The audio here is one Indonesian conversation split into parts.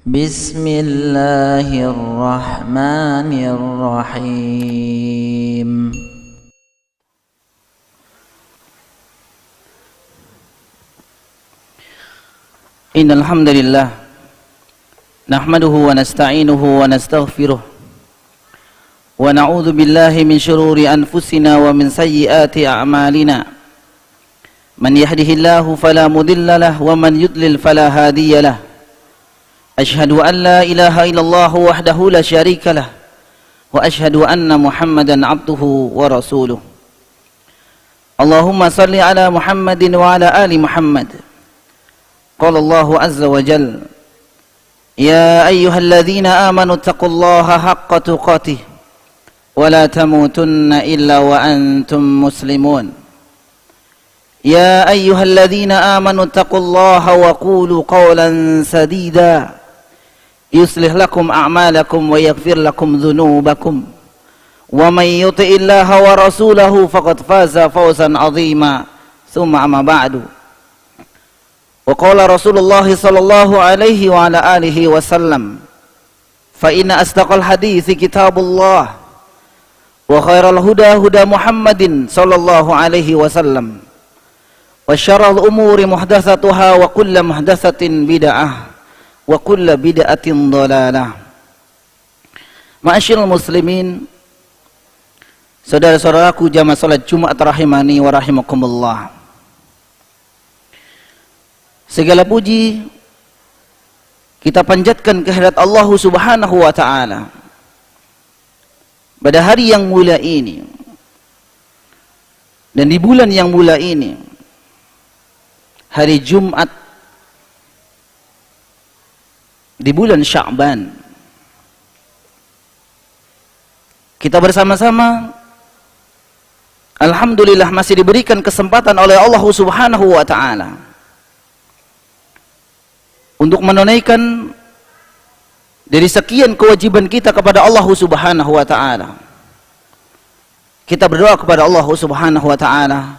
Bismillahirrahmanirrahim. Innal hamdalillah nahmaduhu wa nasta'inuhu wa nastaghfiruh wa na'udzu billahi min shururi anfusina wa min sayyiati a'malina. Man yahdihillahu fala mudilla lahu wa man yudlil fala hadiya lahu. Ashhadu an la ilaha illallah wahdahu la syarika lah wa ashhadu anna Muhammadan abduhu wa rasuluh. Allahumma salli ala Muhammadin wa ala ali Muhammad. Qala Allahu azza wa jalla, ya ayyuhalladzina amanu taqullaha haqqa tuqatih wa la tamutunna illa wa antum muslimun. يا أيها الذين آمنوا اتقوا الله وقولوا قولا سديدا يصلح لكم أعمالكم ويغفر لكم ذنوبكم ومن يطع الله ورسوله فقد فاز فوزا عظيما ثم أما بعد وقال رسول الله صلى الله عليه وعلى آله وسلم فإن أصدق الحديث كتاب الله وخير الهدى هدى محمد صلى الله عليه وسلم وشر الأمور محدثاتها وكل محدثة بدعة وكل بدعة ضلالة. Ma'asyiral muslimin, saudara-saudaraku jamaah salat Jumat rahimani wa rahimakumullah. Segala puji kita panjatkan kehadirat Allah Subhanahu wa taala pada hari yang mulia ini dan di bulan yang mulia ini, hari Jumat di bulan Sya'ban. Kita bersama-sama alhamdulillah masih diberikan kesempatan oleh Allah Subhanahu wa taala untuk menunaikan dari sekian kewajiban kita kepada Allah Subhanahu wa taala. Kita berdoa kepada Allah Subhanahu wa taala,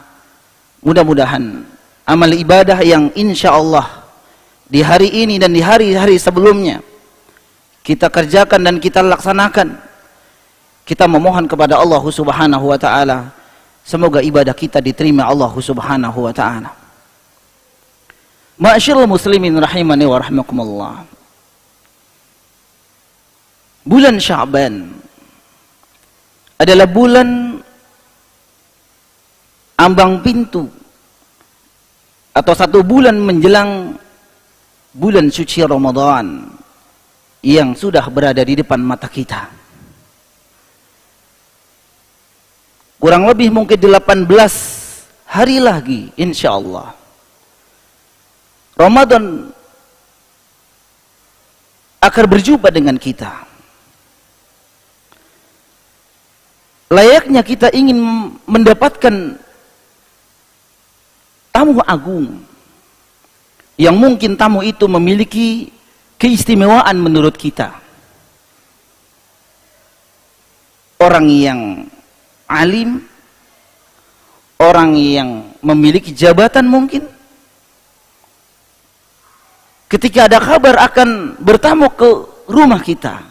mudah-mudahan amal ibadah yang insya Allah di hari ini dan di hari-hari sebelumnya kita kerjakan dan kita laksanakan, kita memohon kepada Allah Subhanahu wa taala semoga ibadah kita diterima Allah Subhanahu wa taala. Ma'asyiral muslimin rahimani wa rahimakumullah. Bulan Sya'ban adalah bulan ambang pintu atau satu bulan menjelang bulan suci Ramadan yang sudah berada di depan mata kita. Kurang lebih mungkin 18 hari lagi insya Allah Ramadan akan berjumpa dengan kita. Layaknya kita ingin mendapatkan tamu agung yang mungkin tamu itu memiliki keistimewaan menurut kita. Orang yang alim, orang yang memiliki jabatan mungkin. Ketika ada kabar akan bertamu ke rumah kita,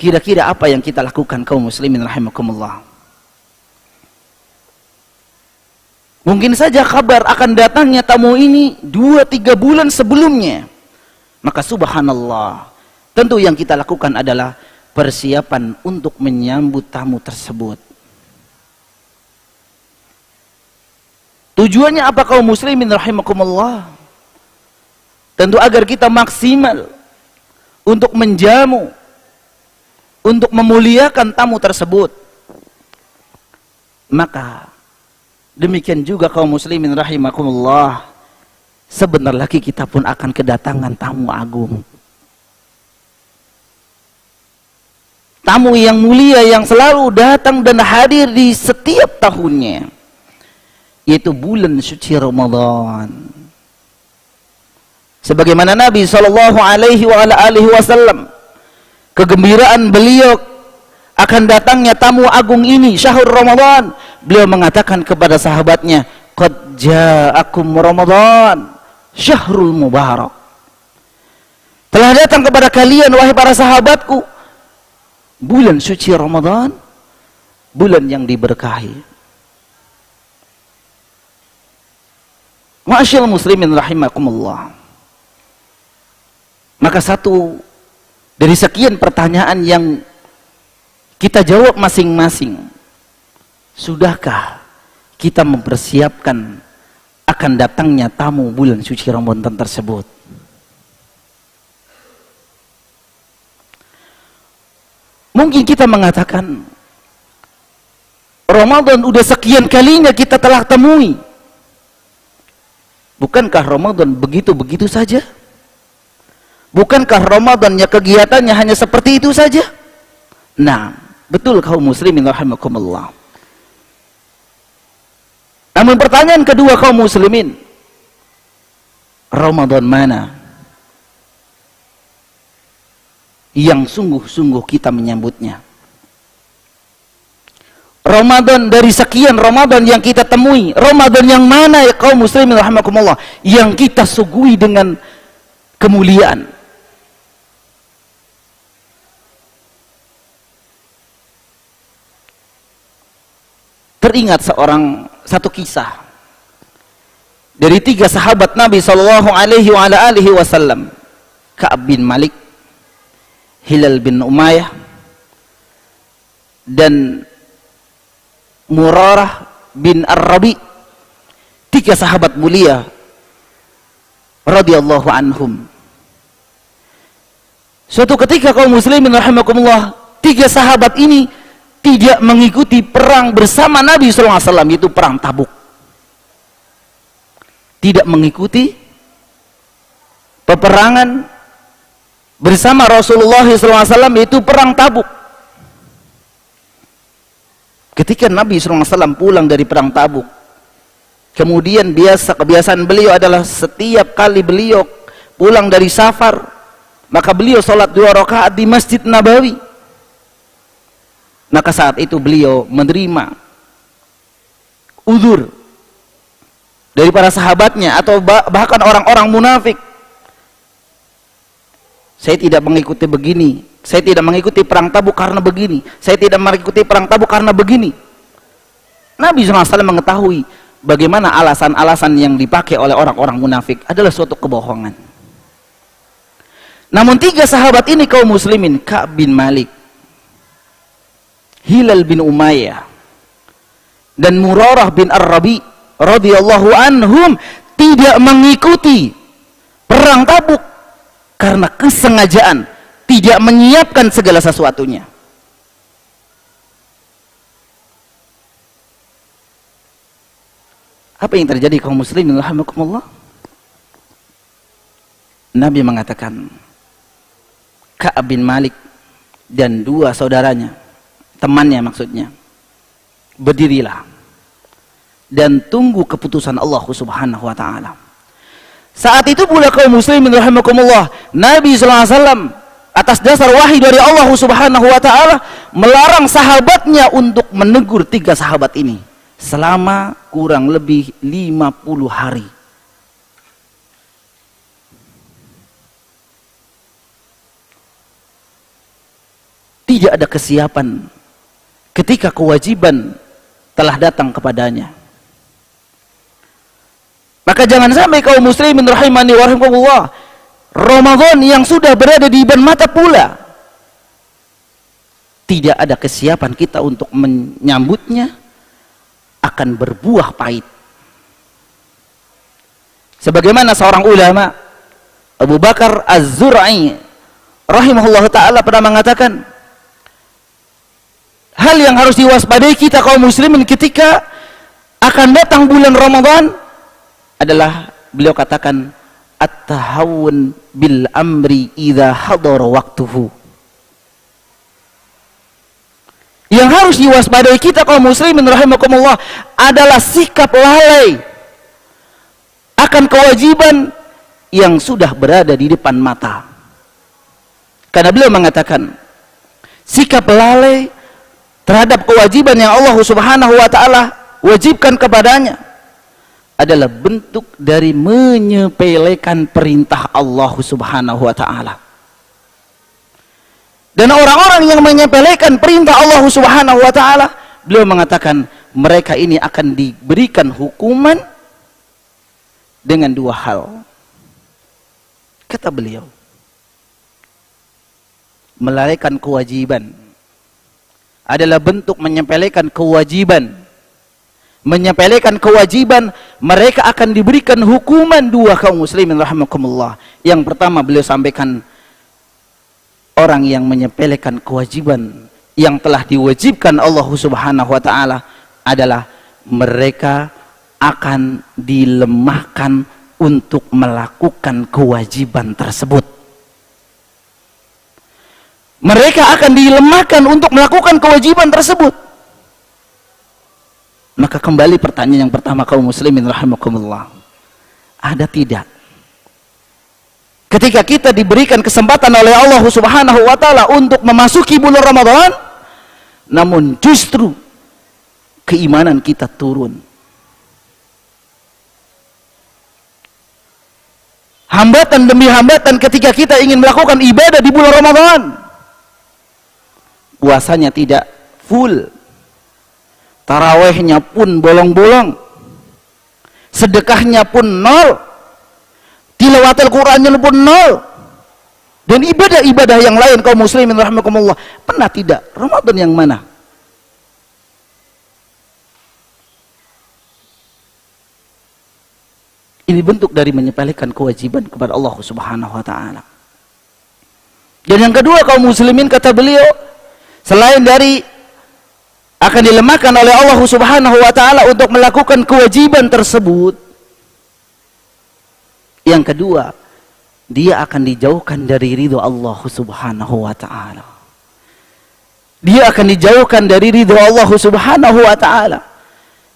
kira-kira apa yang kita lakukan kaum muslimin rahimakumullah? Mungkin saja kabar akan datangnya tamu ini 2-3 bulan sebelumnya. Maka subhanallah, tentu yang kita lakukan adalah persiapan untuk menyambut tamu tersebut. Tujuannya apa kaum muslimin rahimakumullah? Tentu agar kita maksimal untuk menjamu, untuk memuliakan tamu tersebut. Maka demikian juga kaum muslimin rahimakumullah, sebentar lagi kita pun akan kedatangan tamu agung. Tamu yang mulia yang selalu datang dan hadir di setiap tahunnya, yaitu bulan suci Ramadan. Sebagaimana Nabi SAW, kegembiraan beliau akan datangnya tamu agung ini, syahrul Ramadan, beliau mengatakan kepada sahabatnya, qad ja'akum Ramadan syahrul mubarak, Telah datang kepada kalian wahai para sahabatku bulan suci Ramadan, bulan yang diberkahi. Ma'asyiral muslimin rahimakumullah. Maka satu dari sekian pertanyaan yang kita jawab masing-masing, sudahkah kita mempersiapkan akan datangnya tamu bulan suci Ramadan tersebut? Mungkin kita mengatakan, Ramadan udah sekian kalinya kita telah temui. Bukankah Ramadan begitu-begitu saja? Bukankah Ramadannya kegiatannya hanya seperti itu saja? Nah, betul kaum muslimin rahimakumullah. Namun pertanyaan kedua kaum muslimin, Ramadan mana yang sungguh-sungguh kita menyambutnya? Ramadan dari sekian Ramadan yang kita temui, Ramadan yang mana ya kaum muslimin rahimakumullah yang kita suguhi dengan kemuliaan? Teringat satu kisah dari 3 sahabat Nabi sallallahu alaihi wasallam, Ka'ab bin Malik, Hilal bin Umayyah, dan Murarah bin Ar-Rabi, 3 sahabat mulia radhiyallahu anhum. Suatu ketika kaum muslimin rahimakumullah, 3 sahabat ini tidak mengikuti perang bersama Nabi sallallahu alaihi wasallam, yaitu perang Tabuk. Tidak mengikuti peperangan bersama Rasulullah sallallahu alaihi wasallam, yaitu perang Tabuk. Ketika Nabi sallallahu alaihi wasallam pulang dari perang Tabuk, kemudian kebiasaan beliau adalah setiap kali beliau pulang dari safar, maka beliau sholat 2 rakaat di Masjid Nabawi. Maka saat itu beliau menerima uzur dari para sahabatnya atau bahkan orang-orang munafik. Saya tidak mengikuti begini, saya tidak mengikuti perang Tabuk karena begini, saya tidak mengikuti perang Tabuk karena begini. Nabi SAW mengetahui bagaimana alasan-alasan yang dipakai oleh orang-orang munafik adalah suatu kebohongan. Namun 3 sahabat ini kaum muslimin, Ka'ab bin Malik, Hilal bin Umayyah, dan Murarah bin Ar-Rabi radhiyallahu anhum tidak mengikuti perang Tabuk karena kesengajaan, tidak menyiapkan segala sesuatunya. Apa yang terjadi kaum muslimin rahimakumullah? Nabi mengatakan, Ka'ab bin Malik dan 2 saudaranya, temannya maksudnya, berdirilah dan tunggu keputusan Allah Subhanahu wa taala. Saat itu pula kaum muslimin rahimakumullah, Nabi sallallahu alaihi wasallam atas dasar wahyu dari Allah Subhanahu wa taala melarang sahabatnya untuk menegur 3 sahabat ini selama kurang lebih 50 hari. Tidak ada kesiapan ketika kewajiban telah datang kepadanya. Maka jangan sampai kaum muslimin rahimani wa rahimakumullah, Ramadan yang sudah berada di depan mata pula tidak ada kesiapan kita untuk menyambutnya, akan berbuah pahit. Sebagaimana seorang ulama, Abu Bakar Az-Zur'i rahimahullah ta'ala pernah mengatakan, hal yang harus diwaspadai kita kaum muslimin ketika akan datang bulan Ramadan adalah, beliau katakan, at-tahawun bil amri idza hadara waktuhu. Yang harus diwaspadai kita kaum muslimin rahimakumullah adalah sikap lalai akan kewajiban yang sudah berada di depan mata. Karena beliau mengatakan, sikap lalai terhadap kewajiban yang Allah Subhanahu wa taala wajibkan kepadanya adalah bentuk dari menyepelekan perintah Allah Subhanahu wa taala. Dan orang-orang yang menyepelekan perintah Allah Subhanahu wa taala, beliau mengatakan mereka ini akan diberikan hukuman dengan dua hal. Kata beliau, melalaikan kewajiban adalah bentuk menyepelekan kewajiban. Menyepelekan kewajiban, mereka akan diberikan hukuman dua, kaum muslimin rahimakumullah. Yang pertama beliau sampaikan, orang yang menyepelekan kewajiban yang telah diwajibkan Allah Subhanahu wa taala adalah mereka akan dilemahkan untuk melakukan kewajiban tersebut. Mereka akan dilemahkan untuk melakukan kewajiban tersebut. Maka kembali pertanyaan yang pertama, kaum muslimin rahimakumullah, ada tidak ketika kita diberikan kesempatan oleh Allah Subhanahu wa taala untuk memasuki bulan Ramadan, namun justru keimanan kita turun, hambatan demi hambatan ketika kita ingin melakukan ibadah di bulan Ramadan, puasanya tidak full, tarawehnya pun bolong-bolong, sedekahnya pun nol, tilawatul Qur'annya pun nol, dan ibadah-ibadah yang lain, kaum muslimin rahimakumullah. Pernah tidak? Ramadan yang mana? Ini bentuk dari menyepelekan kewajiban kepada Allah Subhanahu wa taala. Dan yang kedua, kaum muslimin, kata beliau, selain dari akan dilemahkan oleh Allah Subhanahu wa taala untuk melakukan kewajiban tersebut, yang kedua, dia akan dijauhkan dari ridho Allah Subhanahu wa taala. Dia akan dijauhkan dari ridho Allah Subhanahu wa taala.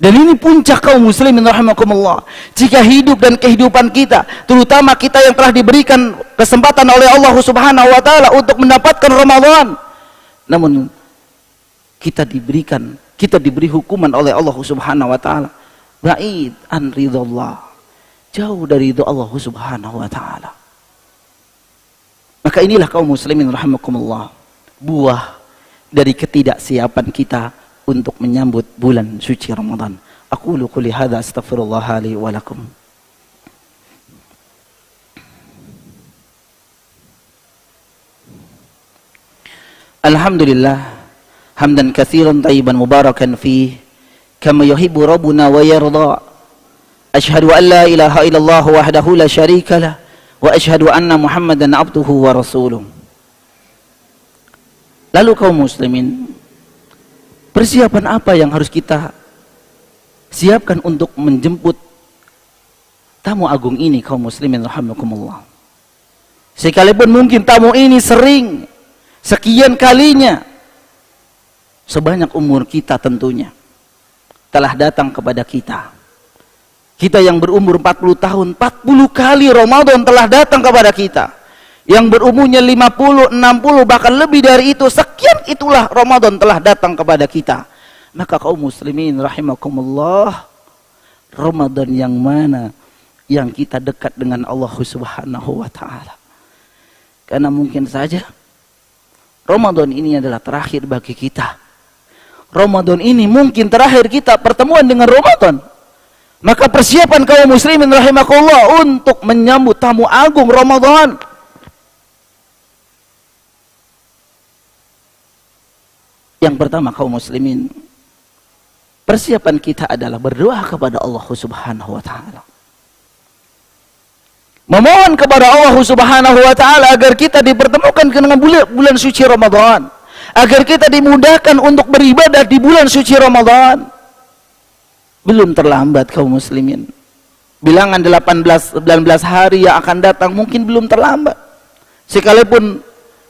Dan ini puncak, kaum muslimin rahimakumullah. Jika hidup dan kehidupan kita, terutama kita yang telah diberikan kesempatan oleh Allah Subhanahu wa taala untuk mendapatkan Ramadan, namun kita diberi hukuman oleh Allah Subhanahu wa taala, ba'id an ridhallah, jauh dari ridho Allah Subhanahu wa taala. Maka inilah, kaum muslimin rahimakumullah, buah dari ketidaksiapan kita untuk menyambut bulan suci Ramadan. Aqulu qouli hadza astaghfirullah li wa lakum. Alhamdulillah hamdan katsiran thayyiban mubarakan fih kama yuhibbu rabbuna wa yarda. Asyhadu an la ilaha illallah wahdahu la syarika lah wa asyhadu anna Muhammadan abduhu wa rasuluh. Lalu kaum muslimin, persiapan apa yang harus kita siapkan untuk menjemput tamu agung ini, kaum muslimin rahimakumullah? Sekalipun mungkin tamu ini sering, sekian kalinya sebanyak umur kita tentunya telah datang kepada kita. Kita yang berumur 40 tahun, 40 kali Ramadan telah datang kepada kita. Yang berumurnya 50, 60, bahkan lebih dari itu, sekian itulah Ramadan telah datang kepada kita. Maka kaum muslimin rahimakumullah, Ramadan yang mana yang kita dekat dengan Allah Subhanahu wa taala? Karena mungkin saja Ramadan ini adalah terakhir bagi kita. Ramadan ini mungkin terakhir kita pertemuan dengan Ramadan. Maka persiapan kaum muslimin rahimakumullah untuk menyambut tamu agung Ramadan. Yang pertama, kaum muslimin, persiapan kita adalah berdoa kepada Allah Subhanahu wa taala. Memohon kepada Allah Subhanahu wa taala agar kita dipertemukan dengan bulan suci Ramadan, agar kita dimudahkan untuk beribadah di bulan suci Ramadan. Belum terlambat, kaum muslimin. Bilangan 18-19 hari yang akan datang mungkin belum terlambat. Sekalipun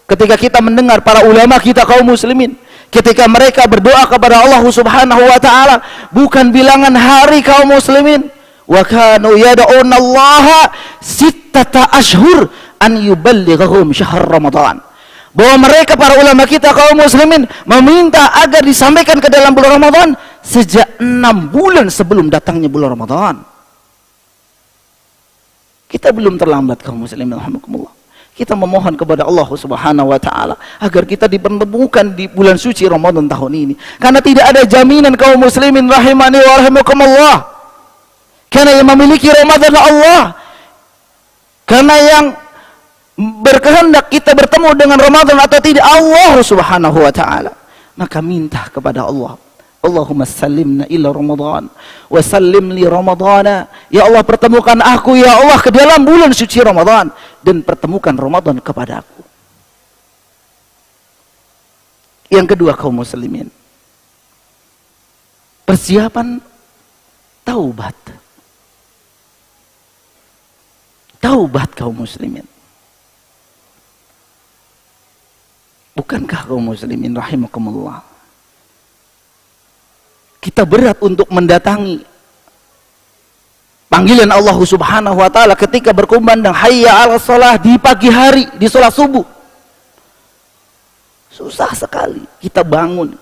ketika kita mendengar para ulama kita, kaum muslimin, ketika mereka berdoa kepada Allah Subhanahu wa taala, bukan bilangan hari, kaum muslimin. Wa kanu yad'una Allah sittata ashhur an yuballighahum syahr Ramadan. Bahwa mereka para ulama kita, kaum muslimin, meminta agar disampaikan ke dalam bulan Ramadan sejak 6 bulan sebelum datangnya bulan Ramadan. Kita belum terlambat, kaum muslimin rahimakumullah. Kita memohon kepada Allah Subhanahu wa taala agar kita dipertemukan di bulan suci Ramadan tahun ini. Karena tidak ada jaminan kaum muslimin rahimani wa rahimakumullah. Karena yang memiliki Ramadan Allah. Karena yang berkehendak kita bertemu dengan Ramadan atau tidak Allah Subhanahu wa taala. Maka minta kepada Allah. Allahumma sallimna ila Ramadan wa sallim li Ramadana. Ya Allah, pertemukan aku ya Allah ke dalam bulan suci Ramadan dan pertemukan Ramadan kepada aku. Yang kedua kaum muslimin, persiapan taubat. Taubat kaum muslimin. Bukankah kaum muslimin rahimakumullah, kita berat untuk mendatangi panggilan Allah Subhanahu wa taala ketika berkumandang hayya 'alas shalah di pagi hari, di salat subuh. Susah sekali kita bangun.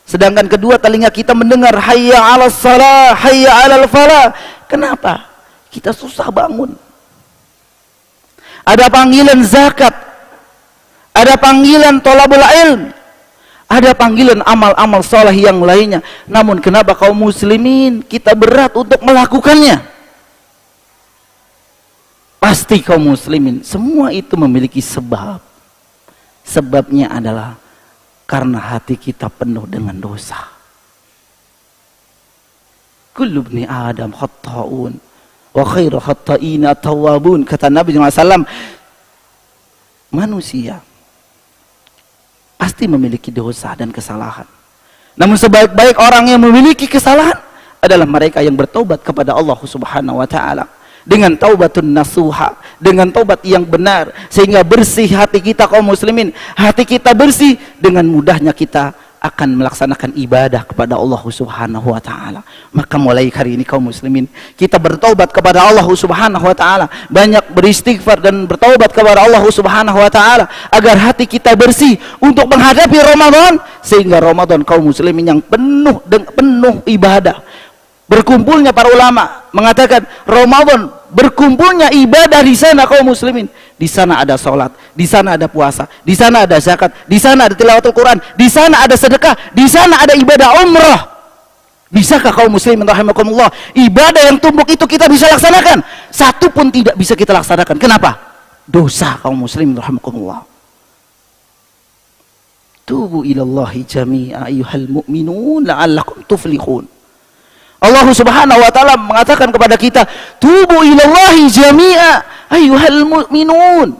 Sedangkan kedua telinga kita mendengar hayya 'alas shalah, hayya 'alal falah. Kenapa? Kita susah bangun. Ada panggilan zakat, ada panggilan thalabul ilm, ada panggilan amal-amal soleh yang lainnya. Namun kenapa kaum muslimin kita berat untuk melakukannya? Pasti kaum muslimin semua itu memiliki sebab. Sebabnya adalah karena hati kita penuh dengan dosa. Kullu ibni Adam khatta'un wa khairu khatta'ina tawwabun, kata Nabi SAW. Manusia pasti memiliki dosa dan kesalahan. Namun sebaik-baik orang yang memiliki kesalahan adalah mereka yang bertobat kepada Allah Subhanahu wa taala dengan taubatun nasuha, dengan taubat yang benar, sehingga bersih hati kita kaum muslimin. Hati kita bersih, dengan mudahnya kita akan melaksanakan ibadah kepada Allah Subhanahu wa taala. Maka mulai hari ini kaum muslimin, kita bertaubat kepada Allah Subhanahu wa taala, banyak beristighfar dan bertaubat kepada Allah Subhanahu wa taala agar hati kita bersih untuk menghadapi Ramadan, sehingga Ramadan kaum muslimin yang penuh ibadah. Berkumpulnya para ulama mengatakan Ramadan berkumpulnya ibadah di sana kaum muslimin. Di sana ada sholat, di sana ada puasa, di sana ada zakat, di sana ada tilawatul Quran, di sana ada sedekah, di sana ada ibadah umrah. Bisakah kaum muslimin rahimakumullah ibadah yang tumpuk itu kita bisa laksanakan? Satu pun tidak bisa kita laksanakan. Kenapa? Dosa kaum muslimin rahimakumullah. Tubu ilallahi jami'a ayyuhal mu'minun la'allakum tuflihun. Allah Subhanahu wa taala mengatakan kepada kita, tubu ilallahi jami'a ayyuhal mu'minun.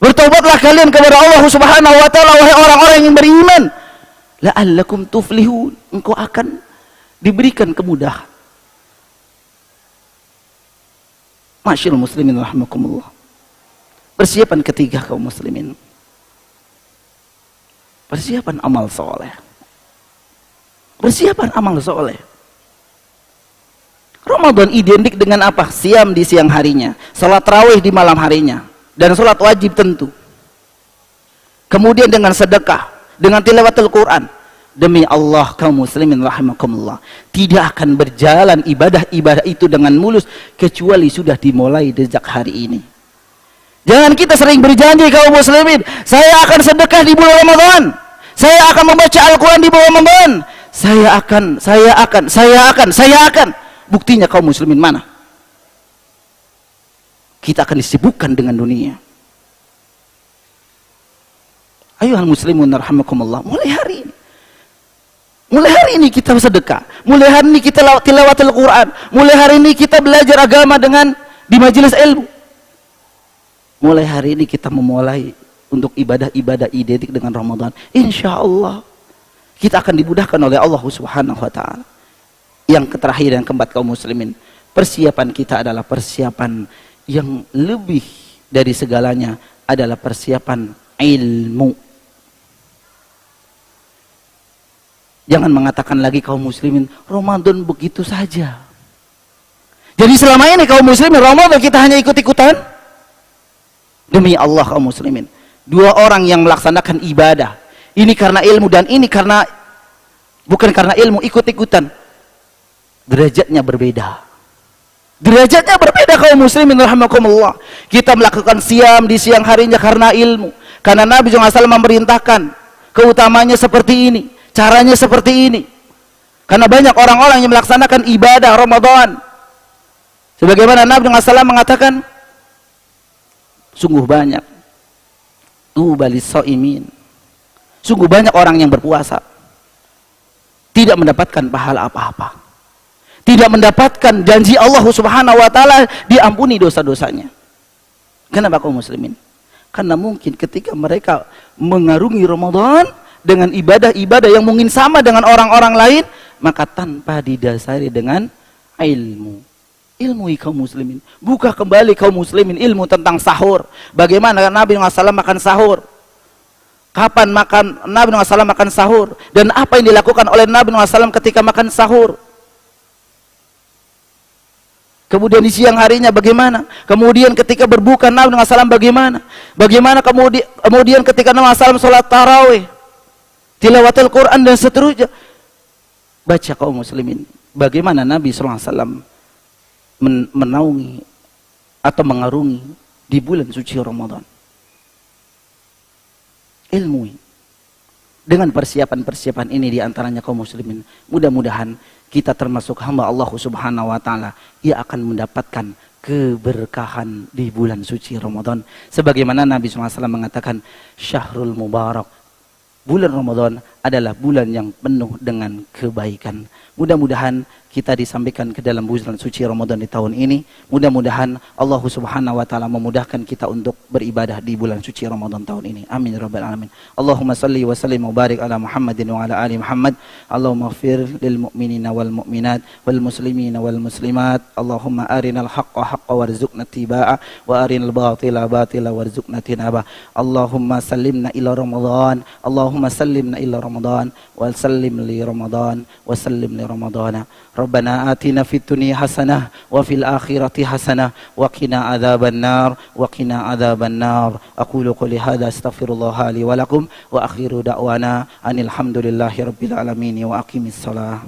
Bertobatlah kalian kepada Allah Subhanahu wa taala wahai orang-orang yang beriman. La'allakum tuflihun. Engkau akan diberikan kemudahan. Masyaallah muslimin rahimakumullah. Persiapan ketiga kaum muslimin, persiapan amal soleh. Persiapan amal soleh. Ramadan identik dengan apa? Siam di siang harinya, salat tarawih di malam harinya, dan salat wajib tentu. Kemudian dengan sedekah, dengan tilawatul Quran. Demi Allah kaum muslimin rahimakumullah, tidak akan berjalan ibadah-ibadah itu dengan mulus kecuali sudah dimulai sejak hari ini. Jangan kita sering berjanji kaum muslimin, saya akan sedekah di bulan Ramadan, saya akan membaca Al-Quran di bulan Ramadan, saya akan. Buktinya kaum muslimin mana? Kita akan disibukkan dengan dunia. Ayuhal muslimun rahimakumullah, mulai hari ini kita sedekah, mulai hari ini kita tilawatul Quran, mulai hari ini kita belajar agama di majelis ilmu. Mulai hari ini kita memulai untuk ibadah-ibadah identik dengan Ramadan. Insya Allah kita akan dimudahkan oleh Allah Subhanahu wa taala. Yang terakhir, yang keempat kaum muslimin, persiapan kita adalah persiapan yang lebih dari segalanya, adalah persiapan ilmu. Jangan mengatakan lagi kaum muslimin, Ramadan begitu saja. Jadi selama ini kaum muslimin Ramadan kita hanya ikut-ikutan. Demi Allah kaum muslimin, dua orang yang melaksanakan ibadah, ini karena ilmu dan ini karena bukan karena ilmu, ikut-ikutan, derajatnya berbeda. Derajatnya berbeda kaum muslimin rahimakumullah. Kita melakukan siam di siang harinya karena ilmu. Karena Nabi SAW memerintahkan keutamanya seperti ini, caranya seperti ini. Karena banyak orang-orang yang melaksanakan ibadah Ramadan. Sebagaimana Nabi SAW mengatakan, sungguh banyak tubalis shaimin. Sungguh banyak orang yang berpuasa tidak mendapatkan pahala apa-apa. Tidak mendapatkan janji Allah Subhanahu wa taala diampuni dosa-dosanya. Kenapa kaum muslimin? Karena mungkin ketika mereka mengarungi Ramadan dengan ibadah-ibadah yang mungkin sama dengan orang-orang lain, maka tanpa didasari dengan ilmu. Ilmui kaum muslimin. Buka kembali kaum muslimin ilmu tentang sahur. Bagaimana Nabi SAW makan sahur? Kapan Nabi SAW makan sahur? Dan apa yang dilakukan oleh Nabi SAW ketika makan sahur? Kemudian di siang harinya bagaimana? Kemudian ketika berbuka Nabi SAW bagaimana? Bagaimana kemudian ketika Nabi SAW sholat tarawih, tilawatul Quran dan seterusnya. Baca kaum muslimin, bagaimana Nabi SAW menaungi atau mengarungi di bulan suci Ramadan. Ilmui. Dengan persiapan-persiapan ini diantaranya kaum muslimin, mudah-mudahan kita termasuk hamba Allah Subhanahu wa taala, ia akan mendapatkan keberkahan di bulan suci Ramadan. Sebagaimana Nabi SAW mengatakan, Syahrul Mubarak, bulan Ramadan adalah bulan yang penuh dengan kebaikan. Mudah-mudahan kita disampaikan ke dalam bulan suci Ramadan di tahun ini. Mudah-mudahan Allah Subhanahu wa taala memudahkan kita untuk beribadah di bulan suci Ramadan tahun ini. Amin ya rabbal alamin. Allahumma salli wa sallim wa barik ala Muhammadin wa ala ali Muhammad. Allahumma ighfir lil mu'minina wal mu'minat wal muslimina wal muslimat. Allahumma arinal haqqa haqqa warzuqna tibaa wa arinal batila batila warzuqna tinaba. Allahumma sallimna ila Ramadan. Allahumma sallimna ila Ramadan wa sallim li Ramadan wa sallim li Ramadana. Rabbana atina fid dunya hasanah wa fil akhirati hasanah wa qina adzabannar wa qina adzabannar. Aqulu qouli hadza astaghfirullah li wa lakum wa akhiru da'wana anil hamdulillahi rabbil alamin wa aqimis shalah.